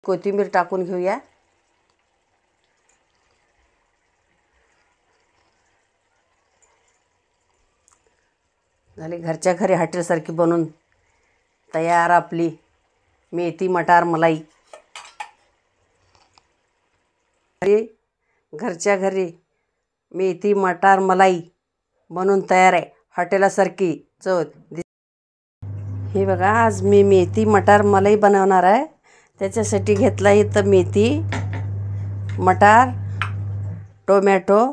कोथिंबीर टाकून घेऊया। झाली घरच्या घरी हॉटेलसारखी बनवून तयार आपली मेथी मटार मलाई। घरच्या घरी मेथी मटार मलाई बनवून तयार आहे, हॉटेलासारखी चव। हे बघा, आज मी मेथी मटार मलाई बनवणार आहे। त्याच्यासाठी घेतला इथं मेथी, मटार, टोमॅटो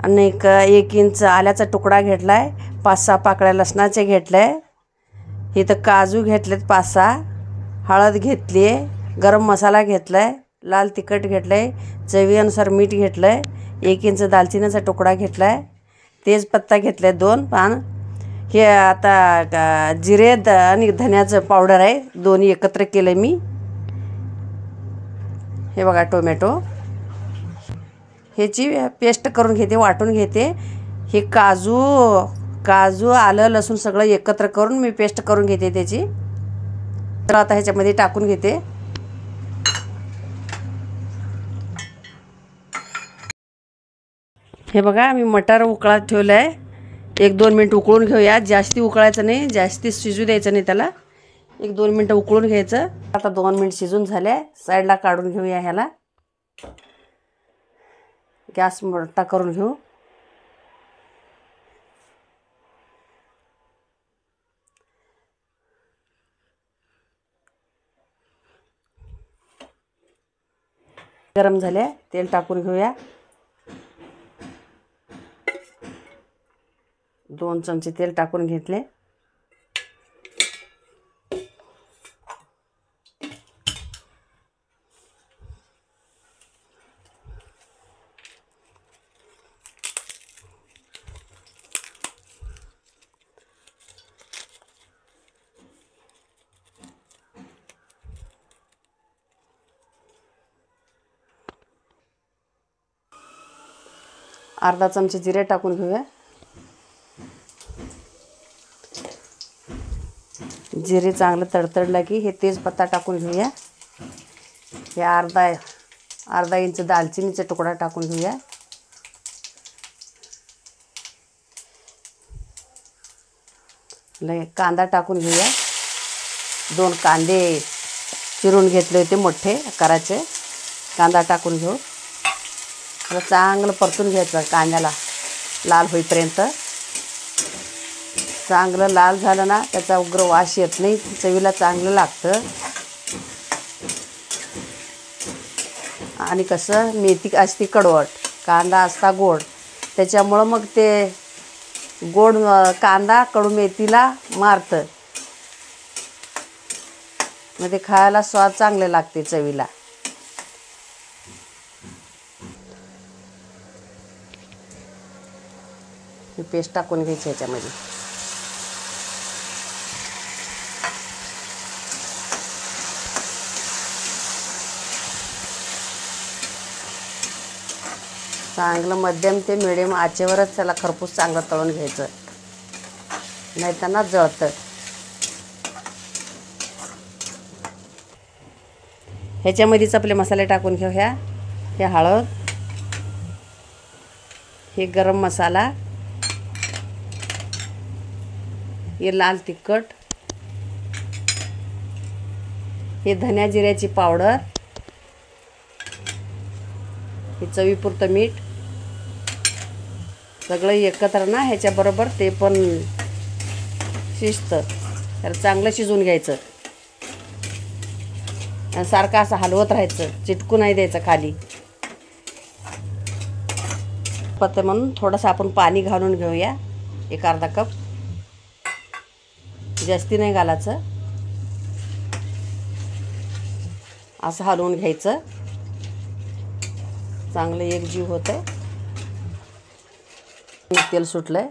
आणि एक इंच आल्याचा तुकडा घेतलाय, 5-6 पाकळ्या लसणाचे घेतले, इथं काजू घेतलेत 5-6, हळद घेतली आहे, गरम मसाला घेतलाय, लाल तिखट घेतलंय, चवीनुसार मीठ घेतलंय, 1 इंच दालचिनीचा तुकडा घेतलाय, तेजपत्ता घेतलाय 2 पान। हे आता जिरे आणि धन्याचं पावडर आहे, दोन्ही एकत्र केलं मी। हे बघा टोमॅटो, ह्याची पेस्ट करून घेते, वाटून घेते। हे काजू आलं लसूण सगळं एकत्र करून मी पेस्ट करून घेते त्याची। तर आता ह्याच्यामध्ये टाकून घेते। हे बघा, मी मटार उकळत ठेवलं आहे, 1-2 मिनिट उकळून घेऊया। जास्ती उकळायचं नाही, जास्ती शिजू द्यायचं नाही त्याला, 1-2 मिनिटं उकळून घ्यायचं। आता 2 मिनिट शिजून झाले, साईडला काढून घेऊया। ह्याला गॅस मोठा करून घेऊ। गरम झाले, तेल टाकून घेऊया। 2 चमचे तेल टाकून घेतले। अर्धा चमचे जिरे टाकून घेऊया। जिरे चांगलं तडतडलं की हे तेजपत्ता टाकून घेऊया। हे अर्धा इंच दालचिनीचा तुकडा टाकून घेऊया। कांदा टाकून घेऊया। 2 कांदे चिरून घेतले होते मोठे आकाराचे, कांदा टाकून घेऊ। आता चांगलं परतून घ्यायचं, कांद्याला लाल होईपर्यंत। चांगलं लाल झालं ना, त्याचा उग्र वास येत नाही, चवीला चांगलं लागतं। आणि कसं मेथी असते कडवट, कांदा असता गोड, त्याच्यामुळं मग ते गोड कांदा कडू मेथीला मारतं, मग ते खायला स्वाद चांगले लागते चवीला। पेस्ट टाकून घ्यायची ह्याच्यामध्ये। चांगलं मध्यम ते मिडियम आचेवरच त्याला खरपूस चांगलं तळून घ्यायचं, नाही त्यांना जळतं। ह्याच्यामध्येच आपले मसाले टाकून घेऊया। हे हळद, हे गरम मसाला, हे लाल तिखट, हे धन्या जिऱ्याची पावडर, हे चवीपुरतं मीठ, सगळं एकत्र ना ह्याच्याबरोबर ते पण शिजतं। त्याला चांगलं शिजवून घ्यायचं आणि सारखं असं हलवत राहायचं, चिटकू नाही द्यायचं खाली। पत्ते म्हणून थोडंसं आपण पाणी घालून घेऊया, 1 अर्धा कप, जास्ती नाही घालायचं। असं हलवून घ्यायचं, चांगलं एकजीव होतंय। तेल सुटलंय,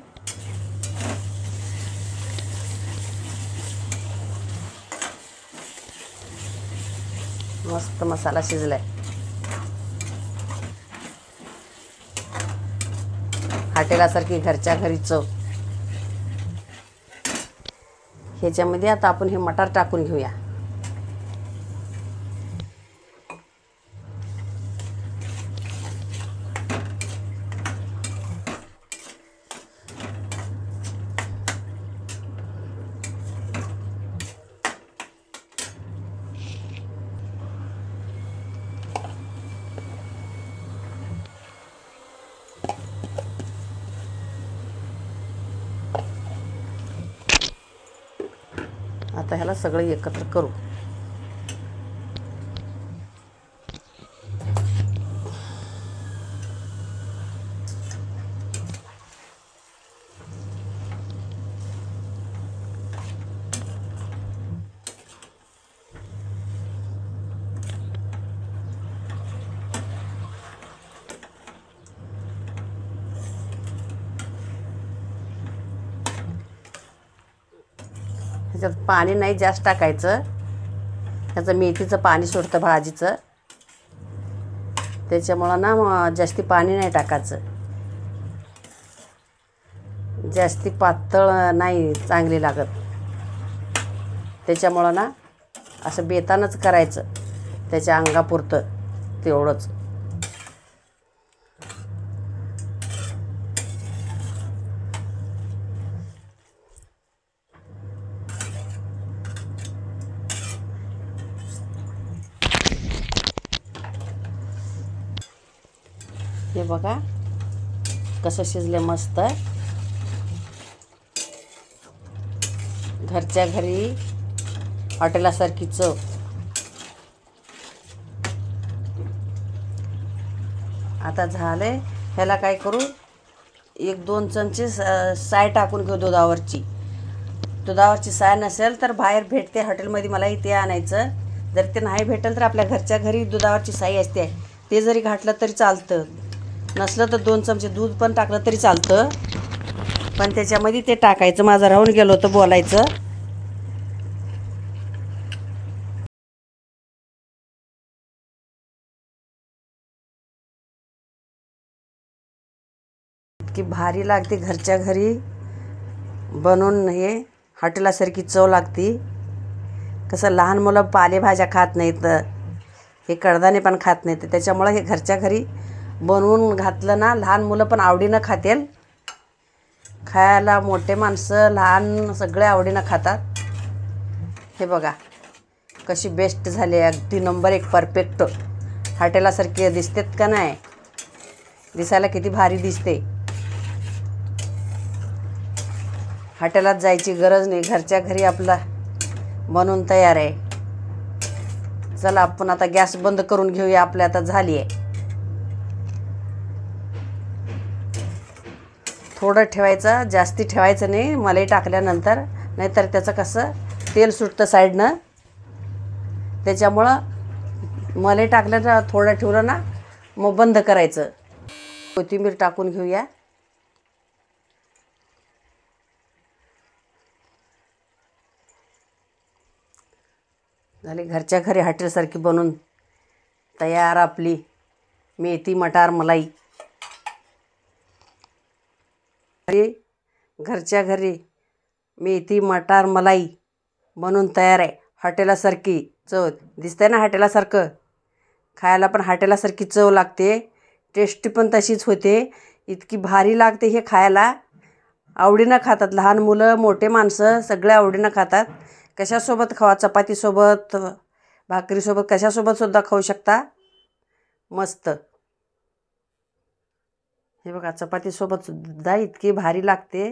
मस्त मसाला शिजलाय। हॉटेलासारखी घरच्या घरी चव। ह्याच्यामध्ये आता आपण हे मटार टाकून घेऊया। आता ह्याला सगळं एकत्र करू. ह्याच्यात पाणी नाही जास्त टाकायचं. ह्याचं मेथीचं पाणी सोडतं भाजीचं, त्याच्यामुळं ना जास्ती पाणी नाही टाकायचं. जास्ती पातळ नाही चांगली लागत. त्याच्यामुळं ना असं बेतानच करायचं, त्याच्या अंगापुरतं तेवढंच. हे बघा कसं शिजले मस्त. घरच्या घरी हॉटेलासारखी चव. आता झाले. ह्याला काय करू, 1-2 चमचे साय टाकून घेऊ दुधावरची. दुधावरची साय नसेल तर बाहेर भेटते हॉटेलमध्ये, मला इथे आणायचं. जर ते नाही भेटेल तर आपल्या घरच्या घरी दुधावरची साई असते, ते जरी घातलं तरी चालतं. नसलं तर 2 चमचे दूध पण टाकलं तरी चालतं. पण त्याच्यामध्ये ते टाकायचं. माझं राहून गेलं होतं बोलायचं. इतकी भारी लागते घरच्या घरी बनवून. हे हॉटेलासारखी चव लागते. कसं लहान मुलं पालेभाज्या खात नाहीत, हे कडधान्य पण खात नाहीत. त्याच्यामुळं हे घरच्या घरी बनवून घातलं ना, लहान मुलं पण आवडीनं खातील. खायला मोठे माणसं लहान सगळे आवडीनं खातात. हे बघा कशी बेस्ट झाली, अगदी नंबर 1 परफेक्ट. हॉटेलासारखी दिसतेत का नाही? दिसायला किती भारी दिसते. हॉटेलात जायची गरज नाही, घरच्या घरी आपला बनवून तयार आहे. चला आपण आता गॅस बंद करून घेऊया. आपल्या आता झाली आहे. थोडं ठेवायचं, जास्ती ठेवायचं नाही मलाई टाकल्यानंतर, नाहीतर त्याचं कसं तेल सुटतं साईडनं. त्याच्यामुळं मलाई टाकल्यानं थोडं ठेवलं ना मग बंद करायचं. कोथिंबीर टाकून घेऊया. झाली घरच्या घरी हॉटेलसारखी बनवून तयार आपली मेथी मटार मलाई. घरच्या घरी मेथी मटार मलाई बनवून तयार आहे. हॉटेलासारखी चव दिसते ना, हॉटेलासारखं. खायला पण हॉटेलासारखी चव लागते. टेस्टी पण तशीच होते. इतकी भारी लागते. हे खायला आवडीनं खातात लहान मुलं, मोठे माणसं सगळे आवडीनं खातात. कशासोबत खावा, चपातीसोबत, भाकरीसोबत, कशासोबतसुद्धा खाऊ शकता. मस्त. हे बघा चपातीसोबतसुद्धा इतकी भारी लागते.